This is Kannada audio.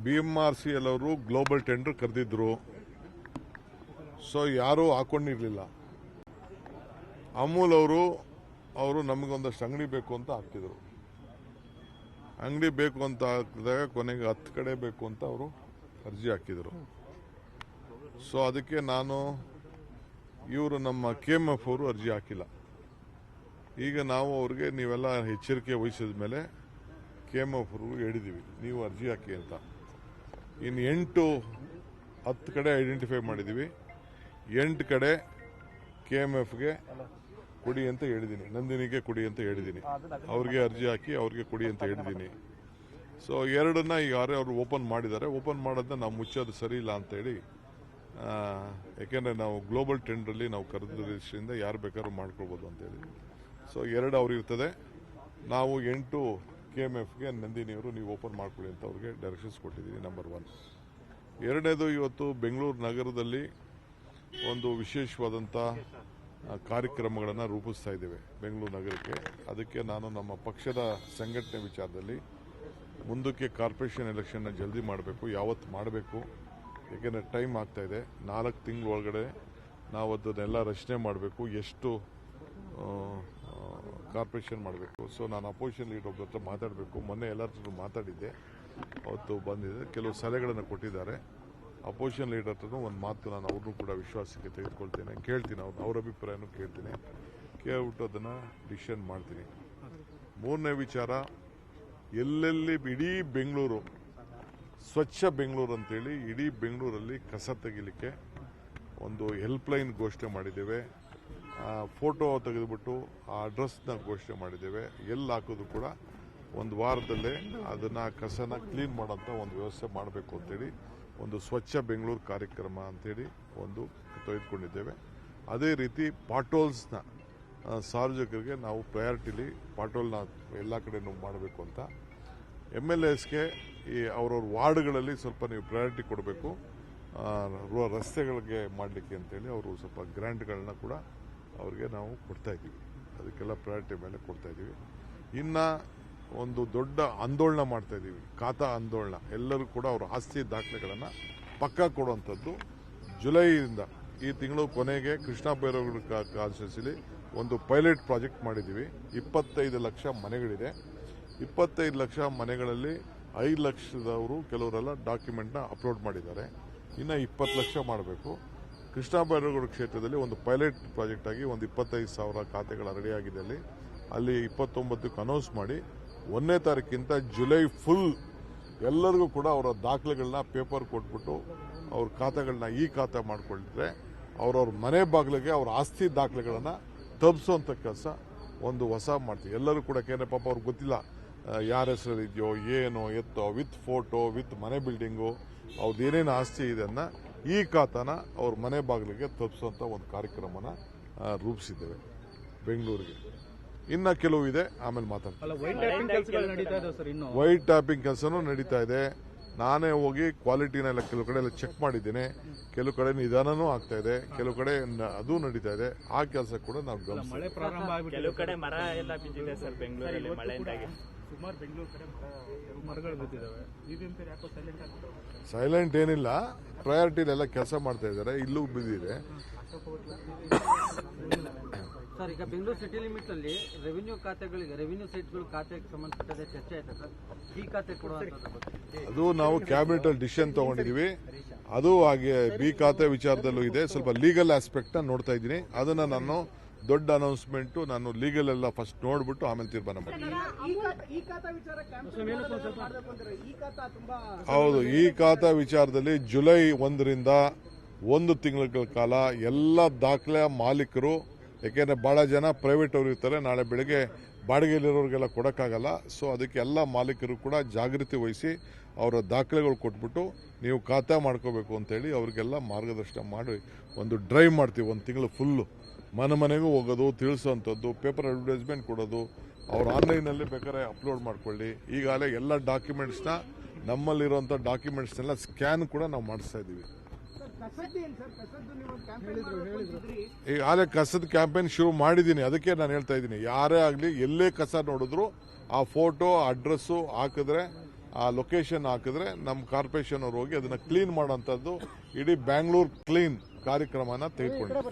BMRCL ಅವರು ಗ್ಲೋಬಲ್ ಟೆಂಡರ್ ಕರೆದಿದ್ರು. ಸೊ ಯಾರೂ ಹಾಕೊಂಡಿರಲಿಲ್ಲ. ಅಮೂಲ್ ಅವರು ನಮಗೊಂದಷ್ಟು ಅಂಗಡಿ ಬೇಕು ಅಂತ ಹಾಕ್ತಿದ್ರು. ಅಂಗಡಿ ಬೇಕು ಅಂತ ಹಾಕಿದಾಗ ಕೊನೆಗೆ 10 ಕಡೆ ಬೇಕು ಅಂತ ಅವರು ಅರ್ಜಿ ಹಾಕಿದರು. ಸೊ ಅದಕ್ಕೆ ಇವರು ನಮ್ಮ KMF ಅವರು ಅರ್ಜಿ ಹಾಕಿಲ್ಲ. ಈಗ ನಾವು ಅವ್ರಿಗೆ ನೀವೆಲ್ಲ ಎಚ್ಚರಿಕೆ ವಹಿಸಿದ ಮೇಲೆ KMF ಅವ್ರಿಗೂ ಹೇಳಿದ್ದೀವಿ, ನೀವು ಅರ್ಜಿ ಹಾಕಿ ಅಂತ. ಇನ್ನು 8-10 ಕಡೆ ಐಡೆಂಟಿಫೈ ಮಾಡಿದ್ದೀವಿ. 8 ಕಡೆ KMFಗೆ ಕೊಡಿ ಅಂತ ಹೇಳಿದ್ದೀನಿ, ನಂದಿನಿಗೆ ಕೊಡಿ ಅಂತ ಹೇಳಿದ್ದೀನಿ, ಅವ್ರಿಗೆ ಅರ್ಜಿ ಹಾಕಿ ಅವ್ರಿಗೆ ಕೊಡಿ ಅಂತ ಹೇಳಿದ್ದೀನಿ. ಸೊ 2ನ್ನ ಈಗ ಅವರು ಓಪನ್ ಮಾಡಿದ್ದಾರೆ. ಓಪನ್ ಮಾಡೋದನ್ನ ನಾವು ಮುಚ್ಚೋದು ಸರಿ ಇಲ್ಲ ಅಂತೇಳಿ, ಯಾಕೆಂದರೆ ನಾವು ಗ್ಲೋಬಲ್ ಟೆಂಡ್ರಲ್ಲಿ ನಾವು ಕರೆದ್ರಿಂದ ಯಾರು ಬೇಕಾದ್ರೂ ಮಾಡ್ಕೊಳ್ಬೋದು ಅಂತೇಳಿ. ಸೊ 2 ಅವ್ರು ಇರ್ತದೆ. ನಾವು 8 KMFಗೆ ನಂದಿನಿಯವರು ನೀವು ಓಪನ್ ಮಾಡ್ಕೊಳ್ಳಿ ಅಂತ ಅವ್ರಿಗೆ ಡೈರೆಕ್ಷನ್ಸ್ ಕೊಟ್ಟಿದ್ದೀವಿ. ನಂಬರ್ 1. 2ನೇದು, ಇವತ್ತು ಬೆಂಗಳೂರು ನಗರದಲ್ಲಿ ಒಂದು ವಿಶೇಷವಾದಂಥ ಕಾರ್ಯಕ್ರಮಗಳನ್ನು ರೂಪಿಸ್ತಾ ಇದ್ದೇವೆ ಬೆಂಗಳೂರು ನಗರಕ್ಕೆ. ಅದಕ್ಕೆ ನಾನು ನಮ್ಮ ಪಕ್ಷದ ಸಂಘಟನೆ ವಿಚಾರದಲ್ಲಿ ಮುಂದಕ್ಕೆ ಕಾರ್ಪೊರೇಷನ್ ಎಲೆಕ್ಷನ್ನ ಜಲ್ದಿ ಮಾಡಬೇಕು, ಯಾವತ್ತು ಮಾಡಬೇಕು, ಏಕೆಂದರೆ ಟೈಮ್ ಆಗ್ತಾ ಇದೆ. 4 ತಿಂಗಳ ಒಳಗಡೆ ನಾವು ಅದನ್ನೆಲ್ಲ ರಚನೆ ಮಾಡಬೇಕು, ಎಷ್ಟು ಕಾರ್ಪೊರೇಷನ್ ಮಾಡಬೇಕು. ಸೊ ನಾನು ಅಪೋಸಿಷನ್ ಲೀಡರ್ ಒಬ್ಬರ ಹತ್ರ ಮಾತಾಡಬೇಕು. ಮೊನ್ನೆ ಎಲ್ಲರ ಹತ್ರ ಮಾತಾಡಿದ್ದೆ, ಅವತ್ತು ಬಂದಿದೆ, ಕೆಲವು ಸಲಹೆಗಳನ್ನು ಕೊಟ್ಟಿದ್ದಾರೆ. ಅಪೋಸಿಷನ್ ಲೀಡರ್ ಹತ್ರನೂ ಒಂದು ಮಾತು ನಾನು ಅವ್ರನ್ನೂ ಕೂಡ ವಿಶ್ವಾಸಕ್ಕೆ ತೆಗೆದುಕೊಳ್ತೇನೆ, ಕೇಳ್ತೀನಿ, ಅವ್ರ ಅಭಿಪ್ರಾಯನೂ ಕೇಳ್ತೀನಿ, ಕೇಳ್ಬಿಟ್ಟು ಅದನ್ನು ಡಿಸಿಷನ್ ಮಾಡ್ತೀನಿ. 3ನೇ ವಿಚಾರ, ಎಲ್ಲೆಲ್ಲಿ ಇಡೀ ಬೆಂಗಳೂರು ಸ್ವಚ್ಛ ಬೆಂಗಳೂರು ಅಂತೇಳಿ ಇಡೀ ಬೆಂಗಳೂರಲ್ಲಿ ಕಸ ತೆಗಿಲಿಕ್ಕೆ ಒಂದು ಹೆಲ್ಪ್ಲೈನ್ ಘೋಷಣೆ ಮಾಡಿದ್ದೇವೆ. ಫೋಟೋ ತೆಗೆದುಬಿಟ್ಟು ಆ ಅಡ್ರೆಸ್ನ ಘೋಷಣೆ ಮಾಡಿದ್ದೇವೆ. ಎಲ್ಲಿ ಹಾಕೋದು ಕೂಡ 1 ವಾರದಲ್ಲೇ ಅದನ್ನು ಕಸನ ಕ್ಲೀನ್ ಮಾಡೋಂಥ ಒಂದು ವ್ಯವಸ್ಥೆ ಮಾಡಬೇಕು ಅಂತೇಳಿ ಒಂದು ಸ್ವಚ್ಛ ಬೆಂಗಳೂರು ಕಾರ್ಯಕ್ರಮ ಅಂತೇಳಿ ಒಂದು ತೆಗೆದುಕೊಂಡಿದ್ದೇವೆ. ಅದೇ ರೀತಿ ಪಾಟೋಲ್ಸ್ನ ಸಾರ್ವಜನಿಕರಿಗೆ ನಾವು ಪ್ರಯಾರಿಟಿಲಿ ಪಾಟೋಲ್ನ ಎಲ್ಲ ಕಡೆನೂ ಮಾಡಬೇಕು ಅಂತ. MLAಸ್ಗೆ ಅವ್ರವ್ರ ವಾರ್ಡ್ಗಳಲ್ಲಿ ಸ್ವಲ್ಪ ನೀವು ಪ್ರಯಾರಿಟಿ ಕೊಡಬೇಕು ರಸ್ತೆಗಳಿಗೆ ಮಾಡಲಿಕ್ಕೆ ಅಂತೇಳಿ ಅವರು ಸ್ವಲ್ಪ ಗ್ರ್ಯಾಂಟ್ಗಳನ್ನ ಕೂಡ ಅವ್ರಿಗೆ ನಾವು ಕೊಡ್ತಾ ಇದ್ದೀವಿ. ಅದಕ್ಕೆಲ್ಲ ಪ್ರಯಾರಿಟಿ ಮೇಲೆ ಕೊಡ್ತಾ ಇದ್ದೀವಿ. ಇನ್ನು ಒಂದು ದೊಡ್ಡ ಆಂದೋಲನ ಮಾಡ್ತಾ ಇದ್ದೀವಿ, ಖಾತಾ ಆಂದೋಲನ. ಎಲ್ಲರೂ ಕೂಡ ಅವ್ರ ಆಸ್ತಿ ದಾಖಲೆಗಳನ್ನು ಪಕ್ಕಾ ಕೊಡುವಂಥದ್ದು. ಜುಲೈಯಿಂದ ಈ ತಿಂಗಳು ಕೊನೆಗೆ ಕೃಷ್ಣ ಬೈರೇಗೌಡ ಕಾನ್ಸ್ಟಿಟ್ಯೂನ್ಸಿಲಿ ಒಂದು ಪೈಲಟ್ ಪ್ರಾಜೆಕ್ಟ್ ಮಾಡಿದ್ದೀವಿ. 25 ಲಕ್ಷ ಮನೆಗಳಿದೆ. 25 ಲಕ್ಷ ಮನೆಗಳಲ್ಲಿ 5 ಲಕ್ಷದವರು ಕೆಲವರೆಲ್ಲ ಡಾಕ್ಯುಮೆಂಟ್ನ ಅಪ್ಲೋಡ್ ಮಾಡಿದ್ದಾರೆ. ಇನ್ನು 20 ಲಕ್ಷ ಮಾಡಬೇಕು. ಕೃಷ್ಣ ಬೈರೇಗೌಡ ಕ್ಷೇತ್ರದಲ್ಲಿ ಒಂದು ಪೈಲಟ್ ಪ್ರಾಜೆಕ್ಟ್ ಆಗಿ ಒಂದು 25,000 ಖಾತೆಗಳ ರೆಡಿಯಾಗಿದೆ. ಅಲ್ಲಿ 29ಕ್ಕೆ ಅನೌನ್ಸ್ ಮಾಡಿ 1ನೇ ತಾರೀಕಿಂದ ಜುಲೈ ಫುಲ್ ಎಲ್ಲರಿಗೂ ಕೂಡ ಅವರ ದಾಖಲೆಗಳನ್ನ ಪೇಪರ್ ಕೊಟ್ಬಿಟ್ಟು ಅವ್ರ ಖಾತೆಗಳನ್ನ ಖಾತೆ ಮಾಡಿಕೊಂಡಿದ್ರೆ ಅವ್ರವ್ರ ಮನೆ ಬಾಗಿಲಿಗೆ ಅವ್ರ ಆಸ್ತಿ ದಾಖಲೆಗಳನ್ನು ತಪ್ಪಿಸುವಂಥ ಕೆಲಸ ಒಂದು ಹೊಸ ಮಾಡ್ತೀವಿ. ಎಲ್ಲರೂ ಕೂಡ ಪಾಪ ಅವ್ರಿಗೆ ಗೊತ್ತಿಲ್ಲ ಯಾರ ಹೆಸರು ಇದೆಯೋ ಏನೋ ಎತ್ತೋ, ವಿತ್ ಫೋಟೋ, ವಿತ್ ಮನೆ ಬಿಲ್ಡಿಂಗು, ಅವ್ರದ್ದು ಏನೇನು ಆಸ್ತಿ ಇದೆ ಅನ್ನೋ ಖಾತಾನ ಅವ್ರ ಮನೆ ಬಾಗಿಲಿಗೆ ತಪ್ಪಿಸುವಂಥ ಒಂದು ಕಾರ್ಯಕ್ರಮನ ರೂಪಿಸಿದ್ದೇವೆ ಬೆಂಗಳೂರಿಗೆ. ಇನ್ನು ಕೆಲವು ಇದೆ, ಆಮೇಲೆ ಮಾತಾಡ್ತೀನಿ. ವೈಟ್ ಟ್ಯಾಪಿಂಗ್ ಕೆಲಸನೂ ನಡೀತಾ ಇದೆ. ನಾನೇ ಹೋಗಿ ಕ್ವಾಲಿಟಿನೆಲ್ಲ ಕೆಲವು ಕಡೆ ಎಲ್ಲ ಚೆಕ್ ಮಾಡಿದ್ದೇನೆ. ಕೆಲವು ಕಡೆ ನಿಧಾನನೂ ಆಗ್ತಾ ಇದೆ, ಕೆಲವು ಕಡೆ ಅದು ನಡೀತಾ ಇದೆ. ಆ ಕೆಲಸ ಕೂಡ ನಾವು ಕೆಲವು ಕಡೆ ಮರ ಎಲ್ಲ ಬಿದ್ದಿದೆ ಸರ್ ಬೆಂಗಳೂರಲ್ಲಿ ಮಳೆಯಿಂದಾಗಿ. ಸೈಲೆಂಟ್ ಏನಿಲ್ಲ, ಪ್ರಯಾರಿಟಿಲೆಲ್ಲ ಕೆಲಸ ಮಾಡ್ತಾ ಇದ್ದಾರೆ. ಇಲ್ಲೂ ಬಿದ್ದಿದೆ. ಸರ್, ಈಗ ಬೆಂಗಳೂರು ಸಿಟಿ ಲಿಮಿಟ್ ಅಲ್ಲಿ ರೆವಿನ್ಯೂ ಖಾತೆಗಳಿಗೆ, ರೆವಿನ್ಯೂ ಸೈಟ್ಗಳು ಖಾತೆಗೆ ಸಂಬಂಧಪಟ್ಟಂತೆ ಚರ್ಚೆ ಆಯ್ತಾ ಸರ್? ಈ ಖಾತೆ ಕೊಡುವಂಥದ್ದು ಅದು ನಾವು ಕ್ಯಾಬಿನೆಟ್ ಅಲ್ಲಿ ಡಿಸಿಷನ್ ತಗೊಂಡಿದೀವಿ. ಅದು ಹಾಗೆ ಬಿ ಖಾತೆ ವಿಚಾರದಲ್ಲೂ ಇದೆ. ಸ್ವಲ್ಪ ಲೀಗಲ್ ಆಸ್ಪೆಕ್ಟ್ ನ ನೋಡ್ತಾ ಇದ್ದೀನಿ. ಅದನ್ನ ನಾನು ದೊಡ್ಡ ಅನೌನ್ಸ್ಮೆಂಟ್ ನಾನು ಲೀಗಲ್ ಎಲ್ಲ ಫಸ್ಟ್ ನೋಡ್ಬಿಟ್ಟು ಆಮೇಲೆ ತೀರ್ಮಾನ ಮಾಡ್ತೀನಿ. ಹೌದು, ಈ ಖಾತಾ ವಿಚಾರದಲ್ಲಿ ಜುಲೈ 1ರಿಂದ 1 ತಿಂಗಳ ಕಾಲ ಎಲ್ಲ ದಾಖಲೆ ಮಾಲೀಕರು, ಯಾಕೆಂದ್ರೆ ಬಹಳ ಜನ ಪ್ರೈವೇಟ್ ಅವರು ಇರ್ತಾರೆ, ನಾಳೆ ಬೆಳಗ್ಗೆ ಬಾಡಿಗೆಯಲ್ಲಿರೋರಿಗೆಲ್ಲ ಕೊಡೋಕ್ಕಾಗಲ್ಲ. ಸೊ ಅದಕ್ಕೆ ಎಲ್ಲ ಮಾಲೀಕರು ಕೂಡ ಜಾಗೃತಿ ವಹಿಸಿ ಅವರ ದಾಖಲೆಗಳು ಕೊಟ್ಬಿಟ್ಟು ನೀವು ಖಾತಾ ಮಾಡ್ಕೋಬೇಕು ಅಂತೇಳಿ ಅವರಿಗೆಲ್ಲ ಮಾರ್ಗದರ್ಶನ ಮಾಡಿ ಒಂದು ಡ್ರೈವ್ ಮಾಡ್ತೀವಿ. 1 ತಿಂಗಳು ಫುಲ್ಲು ಮನೆಗೂ ಹೋಗೋದು, ತಿಳಿಸೋವಂಥದ್ದು, ಪೇಪರ್ ಅಡ್ವರ್ಟೈಸ್ಮೆಂಟ್ ಕೊಡೋದು. ಅವ್ರು ಆನ್ಲೈನಲ್ಲಿ ಬೇಕಾದ್ರೆ ಅಪ್ಲೋಡ್ ಮಾಡ್ಕೊಳ್ಳಿ. ಈಗಾಗಲೇ ಎಲ್ಲ ಡಾಕ್ಯುಮೆಂಟ್ಸ್ನ, ನಮ್ಮಲ್ಲಿರುವಂಥ ಡಾಕ್ಯುಮೆಂಟ್ಸ್ನೆಲ್ಲ ಸ್ಕ್ಯಾನ್ ಕೂಡ ನಾವು ಮಾಡಿಸ್ತಾ ಇದ್ದೀವಿ. ಈಗಾಗಲೇ ಕಸದ ಕ್ಯಾಂಪೇನ್ ಶುರು ಮಾಡಿದ್ದೀನಿ. ಅದಕ್ಕೆ ನಾನು ಹೇಳ್ತಾ ಇದ್ದೀನಿ, ಯಾರೇ ಆಗಲಿ ಎಲ್ಲೇ ಕಸ ನೋಡಿದ್ರು ಆ ಫೋಟೋ ಅಡ್ರೆಸ್ಸು ಹಾಕಿದ್ರೆ ಆ ಲೊಕೇಶನ್ ಹಾಕಿದ್ರೆ ನಮ್ಮ ಕಾರ್ಪೊರೇಷನ್ ಅವ್ರು ಹೋಗಿ ಅದನ್ನ ಕ್ಲೀನ್ ಮಾಡೋಂಥದ್ದು ಇಡೀ ಬ್ಯಾಂಗ್ಳೂರ್ ಕ್ಲೀನ್ ಕಾರ್ಯಕ್ರಮನ ತೆಗೆದುಕೊಂಡಿದ್ದಾರೆ.